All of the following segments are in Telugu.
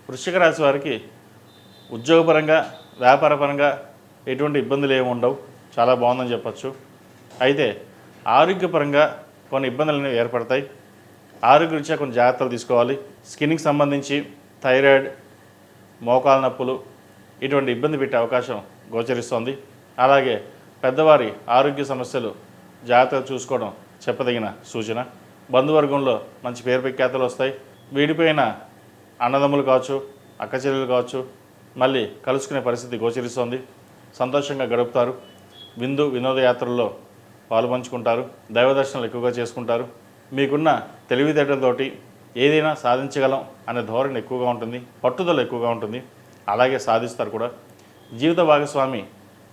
వృశ్చిక రాశి వారికి ఉద్యోగపరంగా వ్యాపారపరంగా ఎటువంటి ఇబ్బందులు ఏమి ఉండవు, చాలా బాగుందని చెప్పచ్చు. అయితే ఆరోగ్యపరంగా కొన్ని ఇబ్బందులు అనేవి ఏర్పడతాయి. ఆరోగ్యరీత్యా కొన్ని జాగ్రత్తలు తీసుకోవాలి. స్కిన్కి సంబంధించి థైరాయిడ్, మోకాల నొప్పులు ఇటువంటి ఇబ్బంది పెట్టే అవకాశం గోచరిస్తోంది. అలాగే పెద్దవారి ఆరోగ్య సమస్యలు జాగ్రత్తగా చూసుకోవడం చెప్పదగిన సూచన. బంధువర్గంలో మంచి పేరు ప్రఖ్యాతులు వస్తాయి. వీడిపోయిన అన్నదమ్ములు కావచ్చు, అక్క చెల్లెలు కావచ్చు, మళ్ళీ కలుసుకునే పరిస్థితి గోచరిస్తోంది. సంతోషంగా గడుపుతారు. వినోదయాత్రల్లో పాలుపంచుకుంటారు. దైవ దర్శనాలు ఎక్కువగా చేసుకుంటారు. మీకున్న తెలివితేటలతోటి ఏదైనా సాధించగలం అనే ధోరణి ఎక్కువగా ఉంటుంది, పట్టుదల ఎక్కువగా ఉంటుంది. అలాగే సాధిస్తారు కూడా. జీవిత భాగస్వామి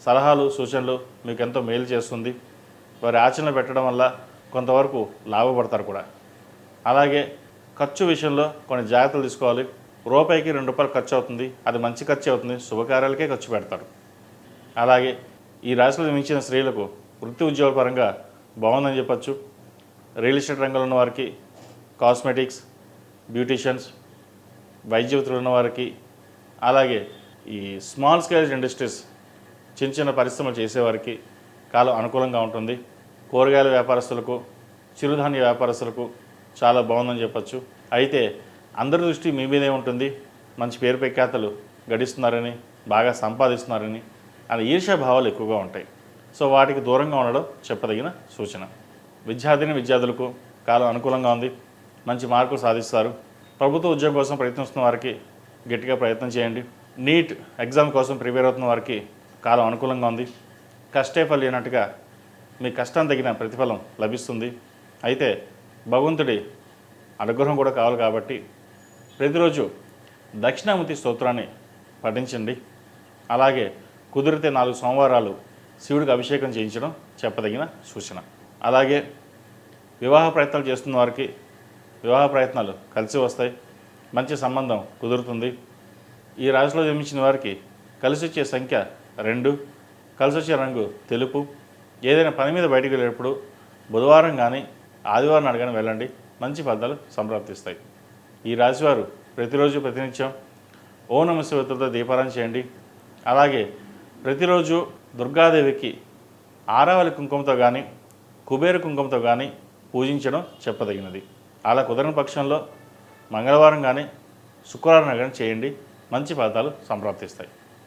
సలహాలు సూచనలు మీకు ఎంతో మేలు చేస్తుంది. వారి ఆచరణ పెట్టడం వల్ల కొంతవరకు లాభపడతారు కూడా. అలాగే ఖర్చు విషయంలో కొన్ని జాగ్రత్తలు తీసుకోవాలి. రూపాయికి ₹2 ఖర్చు అవుతుంది, అది మంచి ఖర్చు అవుతుంది, శుభకార్యాలకే ఖర్చు పెడతారు. అలాగే ఈ రాశిలో జన్మించిన స్త్రీలకు వృత్తి ఉద్యోగ పరంగా బాగుందని చెప్పచ్చు. రియల్ ఎస్టేట్ రంగంలో ఉన్న వారికి, కాస్మెటిక్స్, బ్యూటీషియన్స్, వైద్య వృత్తిలో ఉన్న వారికి, అలాగే ఈ స్మాల్ స్కేల్ ఇండస్ట్రీస్ చిన్న చిన్న పరిశ్రమలు చేసేవారికి కాలం అనుకూలంగా ఉంటుంది. కూరగాయల వ్యాపారస్తులకు, చిరుధాన్య వ్యాపారస్తులకు చాలా బాగుందని చెప్పచ్చు. అయితే అందరి దృష్టి మీ మీదే ఉంటుంది. మంచి పేరు ప్రఖ్యాతలు గడిస్తున్నారని, బాగా సంపాదిస్తున్నారని అనే ఈర్ష్యాభావాలు ఎక్కువగా ఉంటాయి. సో వాటికి దూరంగా ఉండడం చెప్పదగిన సూచన. విద్యార్థులకు కాలం అనుకూలంగా ఉంది. మంచి మార్కులు సాధిస్తారు. ప్రభుత్వ ఉద్యోగం కోసం ప్రయత్నిస్తున్న వారికి గట్టిగా ప్రయత్నం చేయండి. నీట్ ఎగ్జామ్ కోసం ప్రిపేర్ అవుతున్న వారికి కాలం అనుకూలంగా ఉంది. కష్టే ఫలినట్టుగా మీ కష్టం తగిన ప్రతిఫలం లభిస్తుంది. అయితే భగవంతుడి అనుగ్రహం కూడా కావాలి కాబట్టి ప్రతిరోజు దక్షిణామూర్తి స్తోత్రాన్ని పఠించండి. అలాగే కుదిరితే 4 సోమవారాలు శివుడికి అభిషేకం చేయించడం చెప్పదగిన సూచన. అలాగే వివాహ ప్రయత్నాలు చేస్తున్న వారికి వివాహ ప్రయత్నాలు కలిసి వస్తాయి. మంచి సంబంధం కుదురుతుంది. ఈ రాశిలో జన్మించిన వారికి కలిసి వచ్చే సంఖ్య 2, కలిసి వచ్చే రంగు తెలుపు. ఏదైనా పని మీద బయటికి వెళ్ళేటప్పుడు బుధవారం కానీ ఆదివారం నాడు కానీ వెళ్ళండి, మంచి ఫలితాలు సంప్రాప్తిస్తాయి. ఈ రాశివారు ప్రతిరోజు ప్రతినిత్యం ఓం నమః శివాయతో దీపారాధన చేయండి. అలాగే ప్రతిరోజు దుర్గాదేవికి ఆరావళి కుంకుమతో కానీ కుబేర కుంకుమతో కానీ పూజించడం చెప్పదగినది. అలా కుదరని పక్షంలో మంగళవారం కానీ శుక్రవారం కానీ చేయండి, మంచి ఫలితాలు సంప్రాప్తిస్తాయి.